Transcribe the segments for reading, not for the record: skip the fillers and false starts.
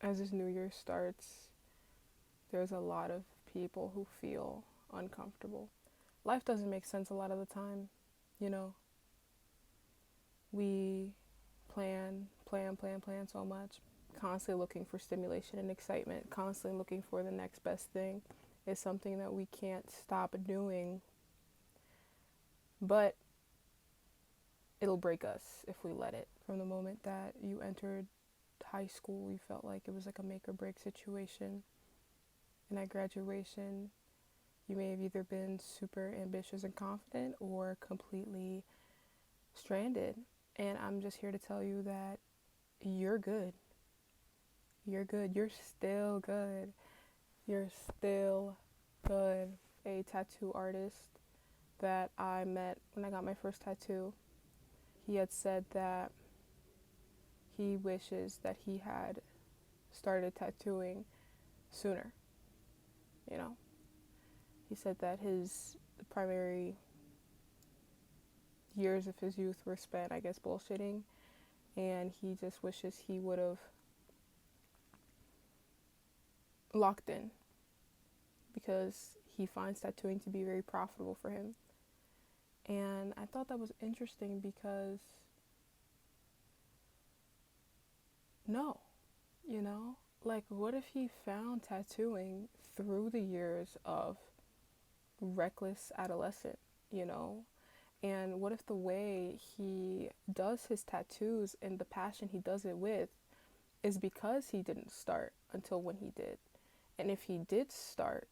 as this new year starts, there's a lot of people who feel uncomfortable. Life doesn't make sense a lot of the time. You know, we plan so much, constantly looking for stimulation and excitement, constantly looking for the next best thing is something that we can't stop doing, but it'll break us if we let it. From the moment that you entered high school, you felt like it was like a make or break situation. And at graduation, you may have either been super ambitious and confident or completely stranded. And I'm just here to tell you that you're good. You're good. You're still good. You're still good. A tattoo artist that I met when I got my first tattoo, he had said that he wishes that he had started tattooing sooner. You know, he said that his primary years of his youth were spent, I guess, bullshitting, and he just wishes he would have locked in because he finds tattooing to be very profitable for him. And I thought that was interesting because no, you know, like what if he found tattooing through the years of reckless adolescent, you know? And what if the way he does his tattoos and the passion he does it with is because he didn't start until when he did? And if he did start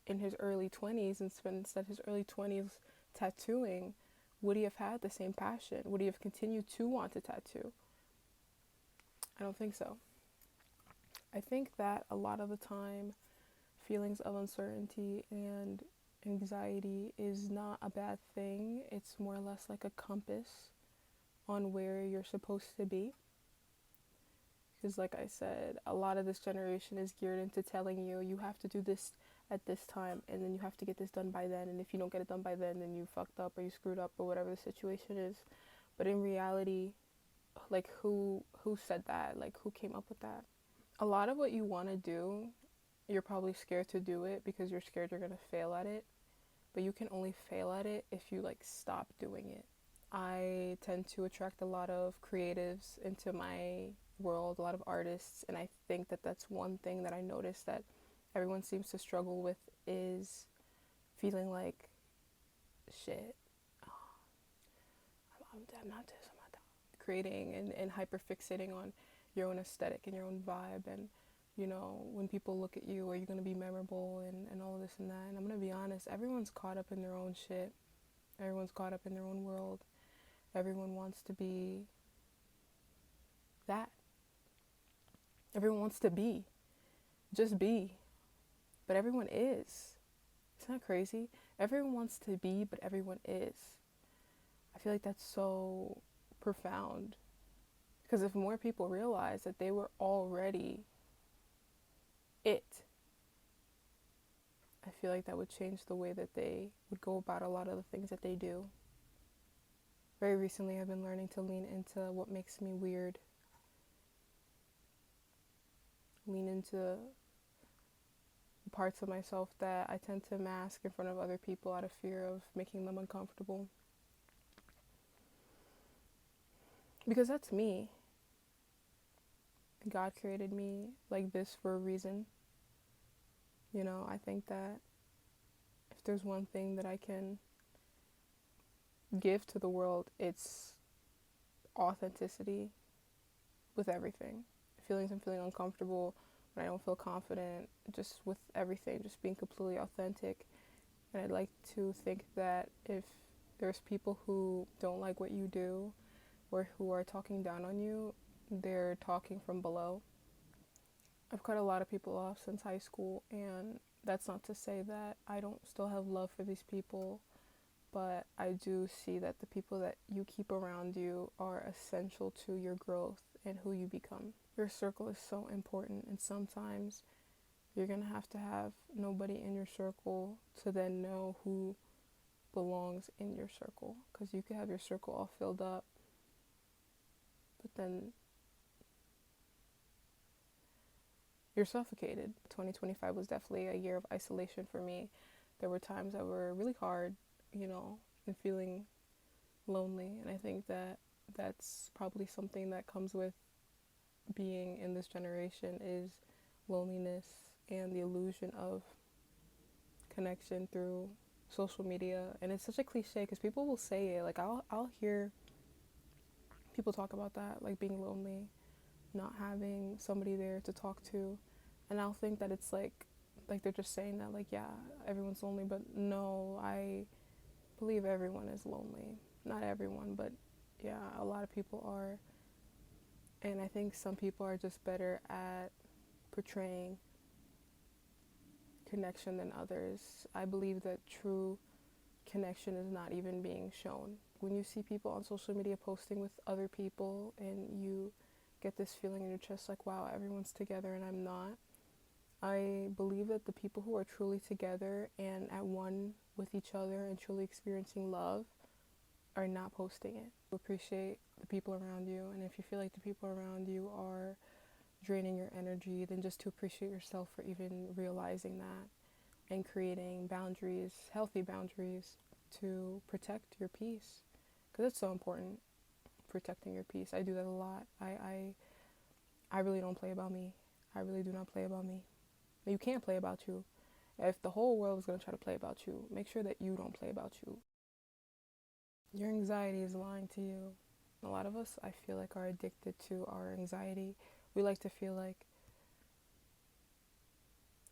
in his early 20s and spend instead his early 20s tattooing, would he have had the same passion? Would he have continued to want to tattoo? I don't think so. I think that a lot of the time, feelings of uncertainty and anxiety is not a bad thing. It's more or less like a compass on where you're supposed to be. Because, like I said, a lot of this generation is geared into telling you you have to do this at this time and then you have to get this done by then. And if you don't get it done by then you fucked up or you screwed up or whatever the situation is. But in reality, like who said that? Like who came up with that? A lot of what you want to do, you're probably scared to do it because you're scared you're going to fail at it. But you can only fail at it if you like stop doing it. I tend to attract a lot of creatives into my world, a lot of artists, and I think that that's one thing that I noticed that everyone seems to struggle with is feeling like shit. I'm not this, I'm not that. Creating and hyper fixating on your own aesthetic and your own vibe, and you know, when people look at you, are you gonna be memorable and all of this and that. And I'm gonna be honest, everyone's caught up in their own shit. Everyone's caught up in their own world. Everyone wants to be that. Everyone wants to be. Just be. But everyone is. Isn't that crazy? Everyone wants to be, but everyone is. I feel like that's so profound. Because if more people realize that they were already it, I feel like that would change the way that they would go about a lot of the things that they do. Very recently, I've been learning to lean into what makes me weird. Lean into parts of myself that I tend to mask in front of other people out of fear of making them uncomfortable. Because that's me. God created me like this for a reason. You know, I think that if there's one thing that I can give to the world, it's authenticity with everything. Feelings I'm feeling uncomfortable, when I don't feel confident, just with everything, just being completely authentic. And I'd like to think that if there's people who don't like what you do or who are talking down on you, they're talking from below. I've cut a lot of people off since high school, and that's not to say that I don't still have love for these people, but I do see that the people that you keep around you are essential to your growth and who you become. Your circle is so important, and sometimes you're going to have nobody in your circle to then know who belongs in your circle, because you could have your circle all filled up, but then you're suffocated. 2025 was definitely a year of isolation for me. There were times that were really hard, you know, and feeling lonely. And I think that that's probably something that comes with being in this generation is loneliness and the illusion of connection through social media. And it's such a cliche because people will say it. Like I'll hear people talk about that, like being lonely, not having somebody there to talk to, and I'll think that it's like they're just saying that, like, yeah, everyone's lonely, but no, I believe everyone is lonely. Not everyone, but yeah, a lot of people are. And I think some people are just better at portraying connection than others. I believe that true connection is not even being shown. When you see people on social media posting with other people and you get this feeling in your chest like, wow, everyone's together and I'm not, I believe that the people who are truly together and at one with each other and truly experiencing love are not posting it. Appreciate the people around you, and if you feel like the people around you are draining your energy, then just to appreciate yourself for even realizing that and creating boundaries, healthy boundaries to protect your peace, because it's so important, protecting your peace. I do that a lot. I really don't play about me. I really do not play about me. You can't play about you. If the whole world is going to try to play about you, make sure that you don't play about you. Your anxiety is lying to you. A lot of us, I feel like, are addicted to our anxiety. We like to feel like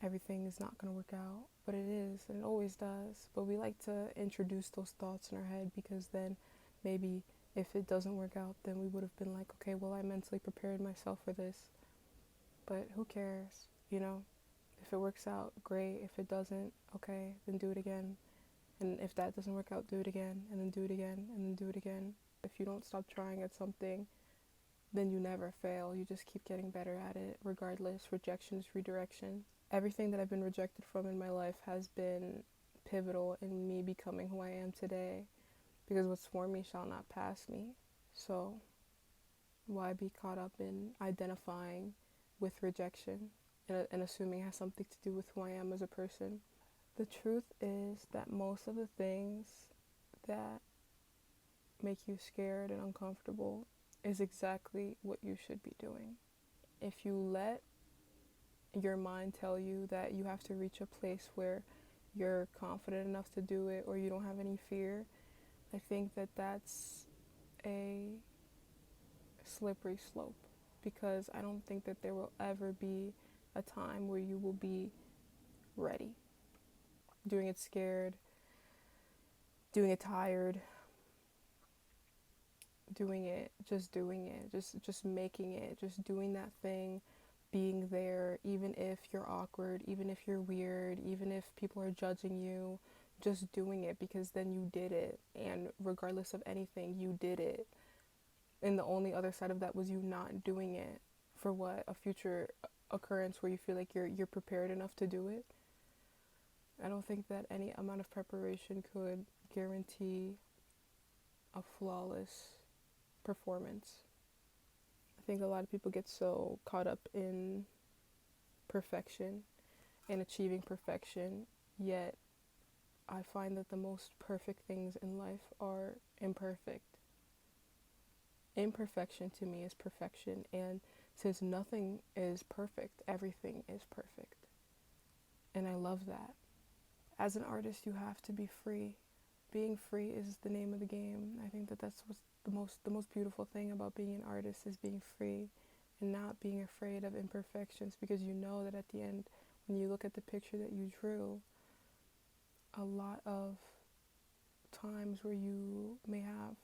everything is not going to work out, but it is, and it always does. But we like to introduce those thoughts in our head because then maybe if it doesn't work out, then we would have been like, okay, well, I mentally prepared myself for this. But who cares, you know? If it works out, great. If it doesn't, okay, then do it again. And if that doesn't work out, do it again, and then do it again, and then do it again. If you don't stop trying at something, then you never fail. You just keep getting better at it, regardless. Rejection is redirection. Everything that I've been rejected from in my life has been pivotal in me becoming who I am today, because what's for me shall not pass me. So why be caught up in identifying with rejection and assuming it has something to do with who I am as a person? The truth is that most of the things that make you scared and uncomfortable is exactly what you should be doing. If you let your mind tell you that you have to reach a place where you're confident enough to do it or you don't have any fear, I think that that's a slippery slope, because I don't think that there will ever be a time where you will be ready. Doing it scared, doing it tired, doing it, just making it, just doing that thing, being there, even if you're awkward, even if you're weird, even if people are judging you, just doing it because then you did it. And regardless of anything, you did it. And the only other side of that was you not doing it for what? A future occurrence where you feel like you're prepared enough to do it. I don't think that any amount of preparation could guarantee a flawless performance. I think a lot of people get so caught up in perfection and achieving perfection, yet I find that the most perfect things in life are imperfect. Imperfection to me is perfection, and since nothing is perfect, everything is perfect. And I love that. As an artist, you have to be free. Being free is the name of the game. I think that that's what's the most beautiful thing about being an artist, is being free and not being afraid of imperfections, because you know that at the end, when you look at the picture that you drew, a lot of times where you may have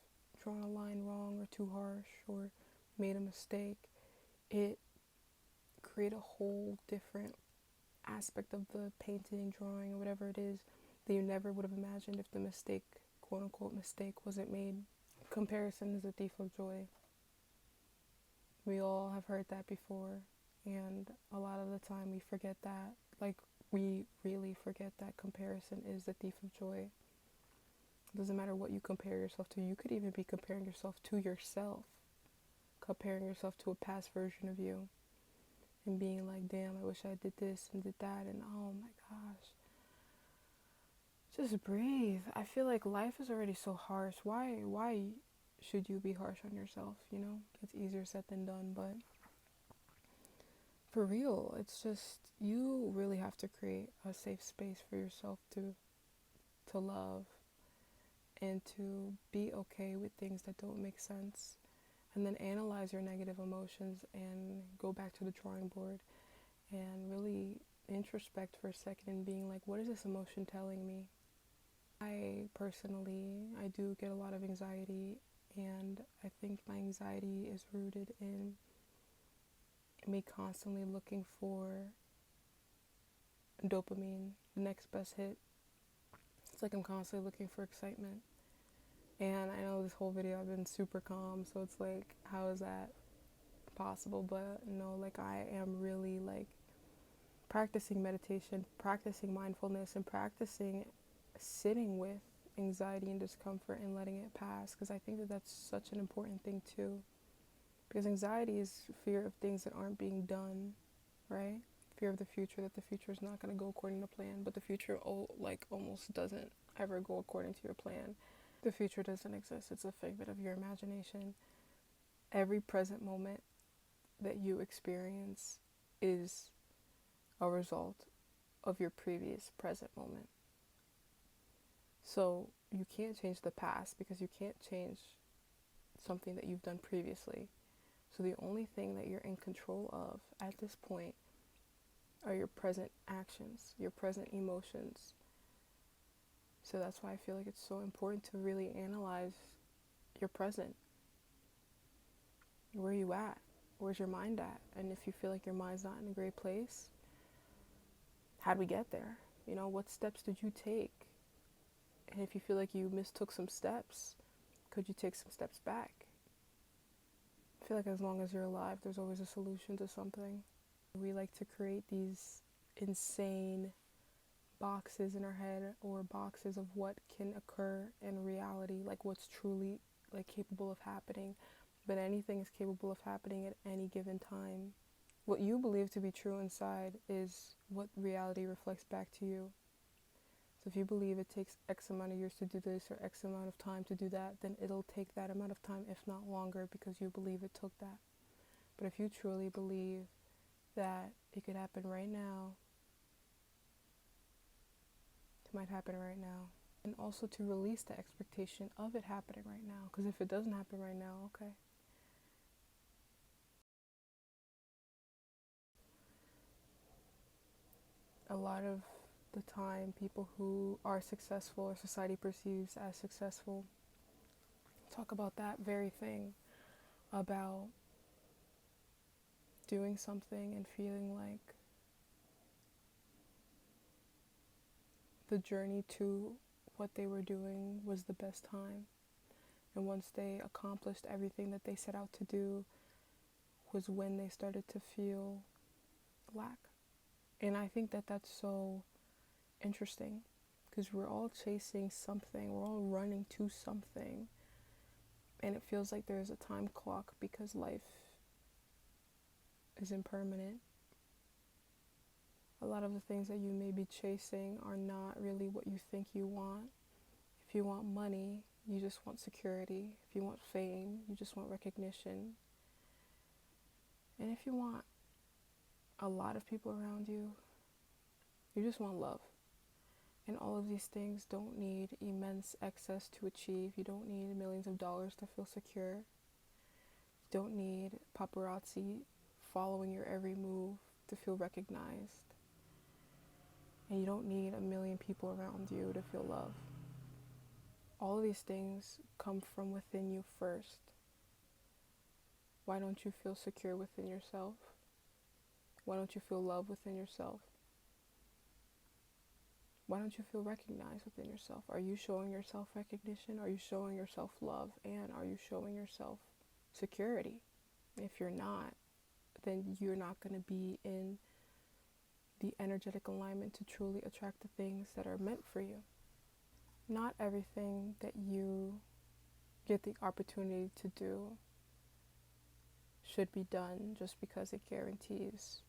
drawn a line wrong or too harsh or made a mistake, it create a whole different aspect of the painting, drawing, or whatever it is that you never would have imagined if the mistake, quote unquote mistake, wasn't made. Comparison is a thief of joy. We all have heard that before, and a lot of the time we forget that. Like, we really forget that comparison is the thief of joy. It doesn't matter what you compare yourself to. You could even be comparing yourself to yourself, comparing yourself to a past version of you. and being like, damn, I wish I did this and did that, and oh my gosh. Just breathe. I feel like life is already so harsh. Why should you be harsh on yourself, you know? It's easier said than done, but for real, it's just you really have to create a safe space for yourself to love and to be okay with things that don't make sense. And then analyze your negative emotions and go back to the drawing board and really introspect for a second and being like, what is this emotion telling me? I personally, I do get a lot of anxiety, and I think my anxiety is rooted in me constantly looking for dopamine, the next best hit. It's like I'm constantly looking for excitement. And I know this whole video I've been super calm, so it's like, how is that possible? But no, like I am really like practicing meditation, practicing mindfulness, and practicing sitting with anxiety and discomfort and letting it pass, because I think that that's such an important thing too, because anxiety is fear of things that aren't being done, right? Fear of the future, that the future is not going to go according to plan, but the future like almost doesn't ever go according to your plan. The future doesn't exist. It's a figment of your imagination. Every present moment that you experience is a result of your previous present moment. So you can't change the past because you can't change something that you've done previously. So the only thing that you're in control of at this point are your present actions, your present emotions. So that's why I feel like it's so important to really analyze your present. Where are you at? Where's your mind at? And if you feel like your mind's not in a great place, how'd we get there? You know, what steps did you take? And if you feel like you mistook some steps, could you take some steps back? I feel like as long as you're alive, there's always a solution to something. We like to create these insane boxes in our head, or boxes of what can occur in reality, like what's truly like capable of happening. But anything is capable of happening at any given time. What you believe to be true inside is what reality reflects back to you. So if you believe it takes X amount of years to do this or X amount of time to do that, then it'll take that amount of time, if not longer, because you believe it took that. But if you truly believe that it could happen right now, it might happen right now. And also to release the expectation of it happening right now, because if it doesn't happen right now, okay. A lot of the time, people who are successful or society perceives as successful talk about that very thing, about doing something and feeling like the journey to what they were doing was the best time. And once they accomplished everything that they set out to do, was when they started to feel lack. And I think that that's so interesting, because we're all chasing something, we're all running to something, and it feels like there's a time clock because life is impermanent. A lot of the things that you may be chasing are not really what you think you want. If you want money, you just want security. If you want fame, you just want recognition. And if you want a lot of people around you, you just want love. And all of these things don't need immense excess to achieve. You don't need millions of dollars to feel secure. You don't need paparazzi following your every move to feel recognized. And you don't need a million people around you to feel love. All of these things come from within you first. Why don't you feel secure within yourself? Why don't you feel love within yourself? Why don't you feel recognized within yourself? Are you showing yourself recognition? Are you showing yourself love? And are you showing yourself security? If you're not, then you're not going to be in the energetic alignment to truly attract the things that are meant for you. Not everything that you get the opportunity to do should be done just because it guarantees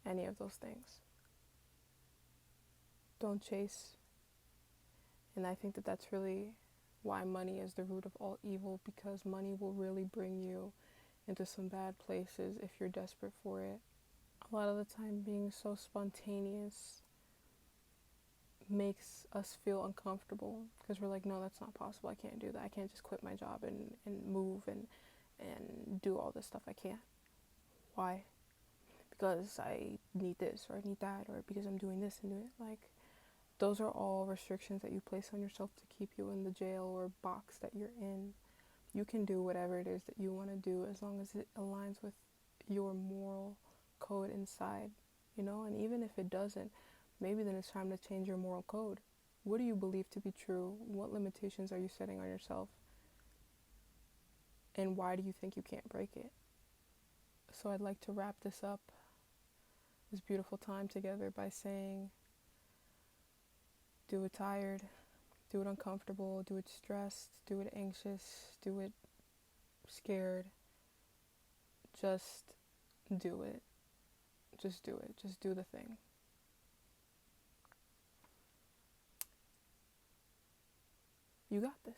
any of those things. Don't chase. And I think that that's really why money is the root of all evil, because money will really bring you into some bad places if you're desperate for it. A lot of the time, being so spontaneous makes us feel uncomfortable because we're like, no, that's not possible. I can't do that. I can't just quit my job and move and do all this stuff. I can't. Why? Because I need this or I need that, or because I'm doing this and doing it. Like, those are all restrictions that you place on yourself to keep you in the jail or box that you're in. You can do whatever it is that you want to do as long as it aligns with your moral code inside, you know? And even if it doesn't, maybe then it's time to change your moral code. What do you believe to be true? What limitations are you setting on yourself? And why do you think you can't break it? So I'd like to wrap this up, this beautiful time together, by saying, do it tired, do it uncomfortable, do it stressed, do it anxious, do it scared. Just do it. Just do it. Just do the thing. You got this.